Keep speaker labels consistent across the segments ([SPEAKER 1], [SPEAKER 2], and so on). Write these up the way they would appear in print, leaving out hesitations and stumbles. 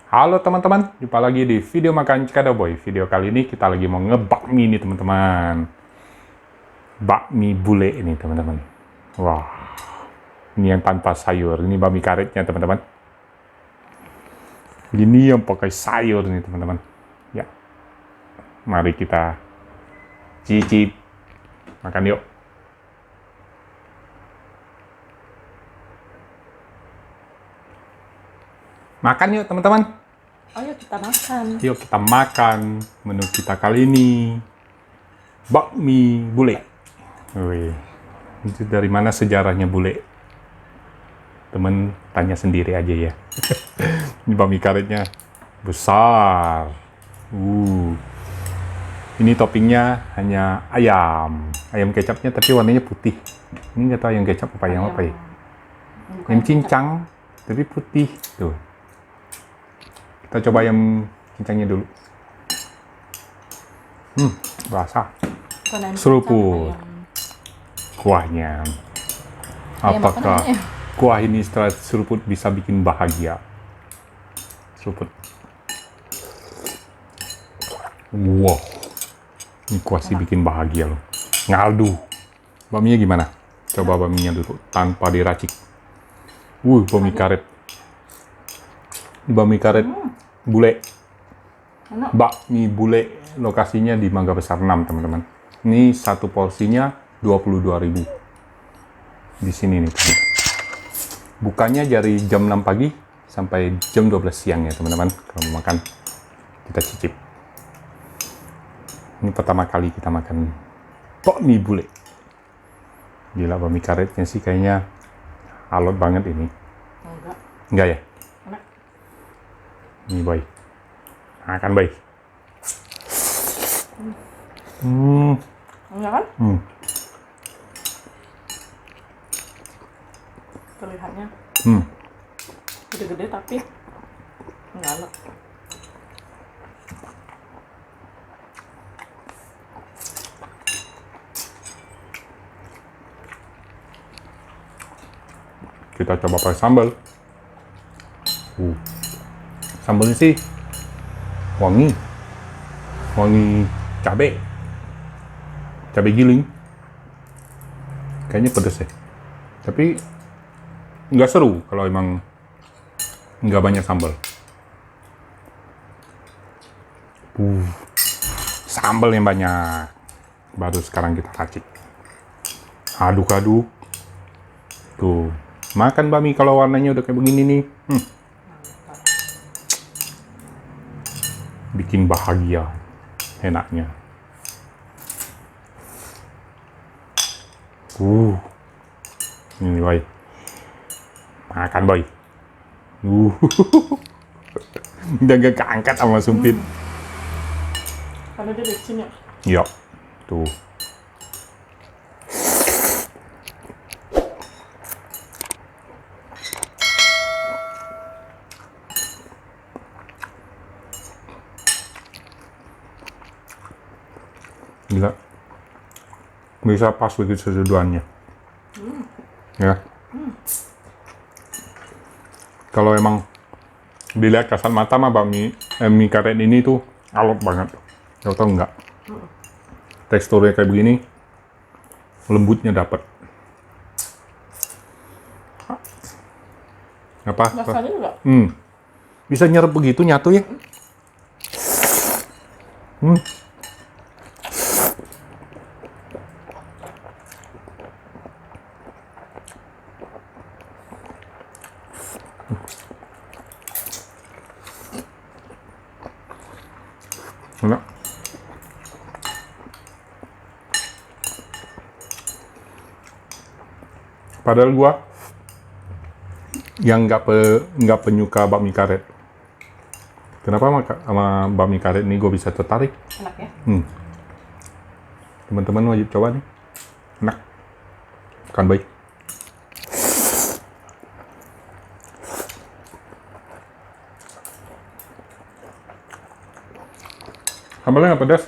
[SPEAKER 1] Halo teman-teman, jumpa lagi di video makan Cikadoboy. Video kali ini kita lagi mau ngebakmi nih teman-teman. Bakmi bule ini teman-teman. Wah, ini yang tanpa sayur. Ini bakmi karetnya teman-teman. Ini yang pakai sayur nih teman-teman. Ya, mari kita cicip. Makan yuk. Makan yuk teman-teman.
[SPEAKER 2] Ayo kita makan.
[SPEAKER 1] Yuk kita makan. Menu kita kali ini bakmi bule. Wih, itu dari mana sejarahnya bule? Temen tanya sendiri aja ya. Ini bakmi karetnya besar. Ini toppingnya hanya ayam kecapnya, tapi warnanya putih. Ini nggak tahu ayam kecap apa ayam apa ya? Ayam cincang, tapi putih tuh. Kita coba ayam cincangnya dulu. Basah. Seruput kuahnya. Apakah kuah ini setelah seruput bisa bikin bahagia? Seruput. Wow. Ini kuah sih bikin bahagia loh. Ngaldu. Bakminya gimana? Coba bakminya dulu tanpa diracik. Bakmi karet. Bakmi karet bule. Bakmi bule lokasinya di Mangga Besar 6, teman-teman. Ini satu porsinya 22.000. Di sini nih, teman. Bukanya dari jam 6 pagi sampai jam 12 siang ya, teman-teman. Kalau mau makan, kita cicip. Ini pertama kali kita makan bakmi bule. Gila, bakmi karetnya sih kayaknya alot banget ini. Enggak ya?
[SPEAKER 2] Enak.
[SPEAKER 1] Ini boy. Makan boy.
[SPEAKER 2] Enggak kan? Terlihatnya gede-gede tapi enggak enak.
[SPEAKER 1] Kita coba pakai sambal. Sambalnya sih wangi cabai giling. Kayaknya pedes ya. Tapi nggak seru kalau emang nggak banyak sambal. Sambal yang banyak. Baru sekarang kita racik. Aduk-aduk. Tuh. Makan bakmi kalau warnanya udah kayak begini nih. Bikin bahagia. Enaknya. Ini boy. Makan boy. Udah gak keangkat sama sumpit.
[SPEAKER 2] Karena dia licin ya.
[SPEAKER 1] Iya. Tuh. Gila. Bisa pas begitu seduhannya. Ya. Kalau emang dilihat kasat mata mah mie karet ini tuh alot banget. Tau enggak? Teksturnya kayak begini, lembutnya dapat. Apa?
[SPEAKER 2] Rasanya juga.
[SPEAKER 1] Bisa nyerap begitu nyatu ya? Enak. Padahal gua yang nggak penyuka bakmi karet. Kenapa sama bakmi karet ini gue bisa tertarik?
[SPEAKER 2] Enak ya?
[SPEAKER 1] Teman-teman wajib coba nih. Enak. Kan baik. Sambalnya nggak pedas.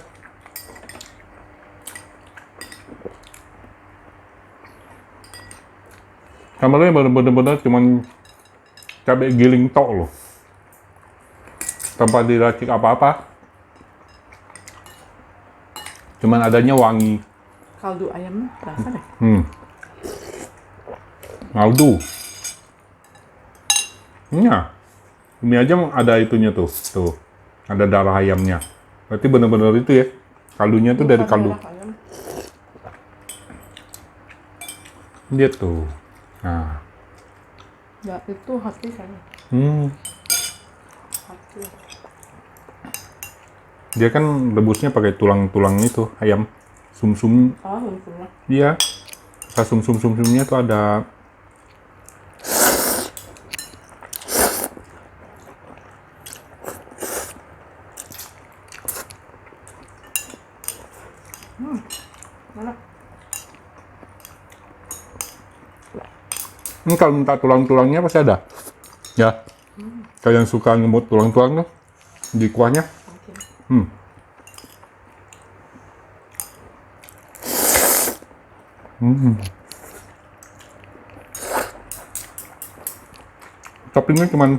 [SPEAKER 1] Sambalnya bener-bener cuman cabai giling tok loh. tanpa diracik apa-apa. Cuman adanya wangi.
[SPEAKER 2] Kaldu ayamnya berasa deh.
[SPEAKER 1] Kaldu. Iya. Ini aja ada itunya tuh. Tuh. Ada darah ayamnya. Berarti bener-bener itu ya. Kaldunya tuh dari
[SPEAKER 2] Bukan
[SPEAKER 1] kaldu.
[SPEAKER 2] darah ayam.
[SPEAKER 1] Dia tuh. Nah.
[SPEAKER 2] Ya itu hati kayaknya. Hati.
[SPEAKER 1] Dia kan rebusnya pakai tulang-tulang itu ayam. Sum-sum.
[SPEAKER 2] Ah, untungnya.
[SPEAKER 1] Iya. Pas sum-sum-sumnya tuh ada.
[SPEAKER 2] Mana?
[SPEAKER 1] Ini kalau minta tulang-tulangnya pasti ada. Ya. Kalian suka ngemut tulang-tulang tuh di kuahnya.
[SPEAKER 2] Mungkin.
[SPEAKER 1] Toppingnya cuman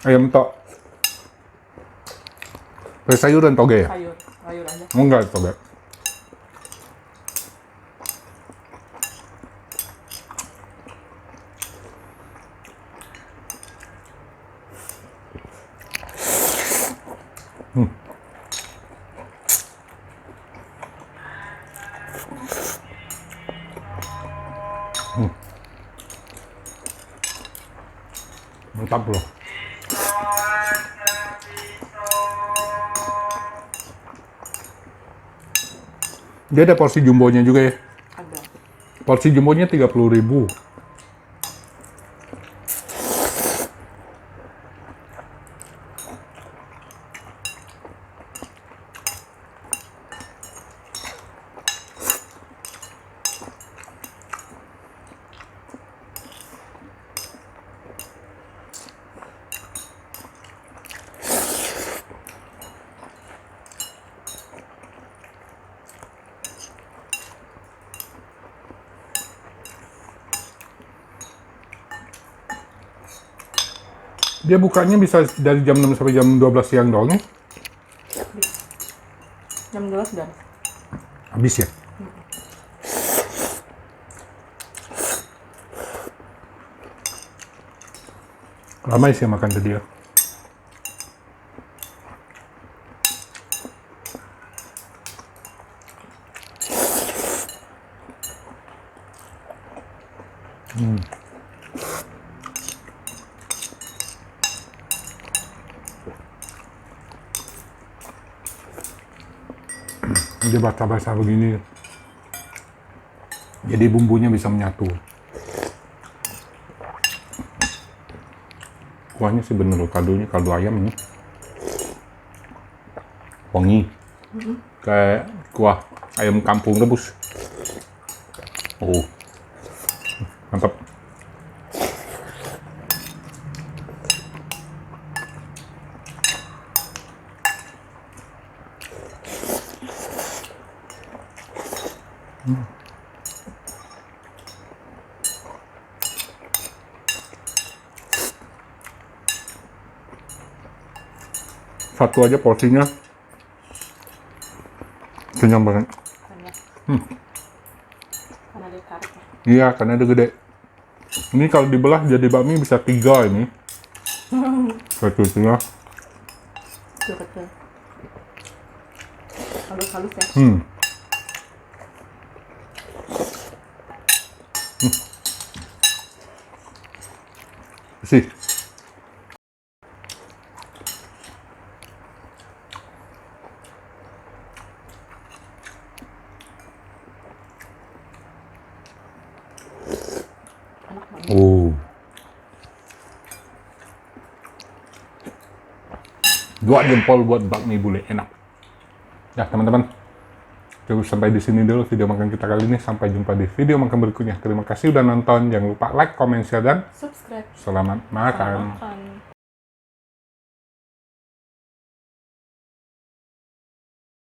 [SPEAKER 1] ayam tok. Pakai sayur dan toge ya?
[SPEAKER 2] Sayur aja.
[SPEAKER 1] Oh, enggak toge. Mantap loh. Dia ada porsi jumbonya juga ya.
[SPEAKER 2] Ada.
[SPEAKER 1] Porsi jumbonya 30.000. Dia bukanya bisa dari jam 6 sampai jam 12 siang doang ya?
[SPEAKER 2] Jam 12 dan.
[SPEAKER 1] Habis ya? Lama sih makan tadi ya. Dia basah-basah begini. Jadi bumbunya bisa menyatu. Kuahnya sih bener loh, kaldunya kaldu ayam ini. Wangi. Kayak kuah ayam kampung rebus. Oh. Mantap. Satu aja porsinya kenyang banget.
[SPEAKER 2] Banyak. Karena dia tarik ya.
[SPEAKER 1] Iya, karena dia gede. Ini kalau dibelah jadi bakmi bisa 3 ini. Satunya.
[SPEAKER 2] Kecil-kecil. Halus-halus ya.
[SPEAKER 1] Sih.
[SPEAKER 2] Enak banget.
[SPEAKER 1] Oh. 2 jempol buat bakmi bule, enak. Ya teman-teman, cukup sampai di sini dulu video makan kita kali ini. Sampai jumpa di video makan berikutnya. Terima kasih udah nonton. Jangan lupa like, comment, share, dan
[SPEAKER 2] Subscribe.
[SPEAKER 1] selamat makan.
[SPEAKER 2] Selamat makan.